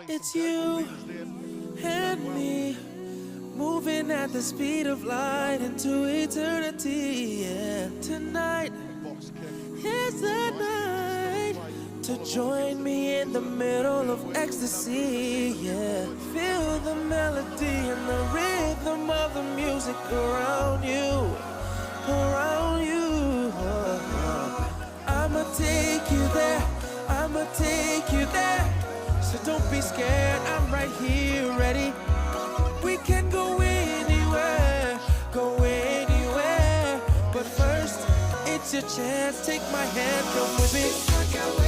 It's you and me, moving at the speed of light into eternity. Yeah, tonight is the night to join me in the middle of ecstasy. Yeah, feel the melody and the rhythm of the music around you, around you. I'ma take you there, I'ma take you there. So don't be scared, I'm right here ready. We can go anywhere, go anywhere. But first, it's your chance, take my hand, come with me.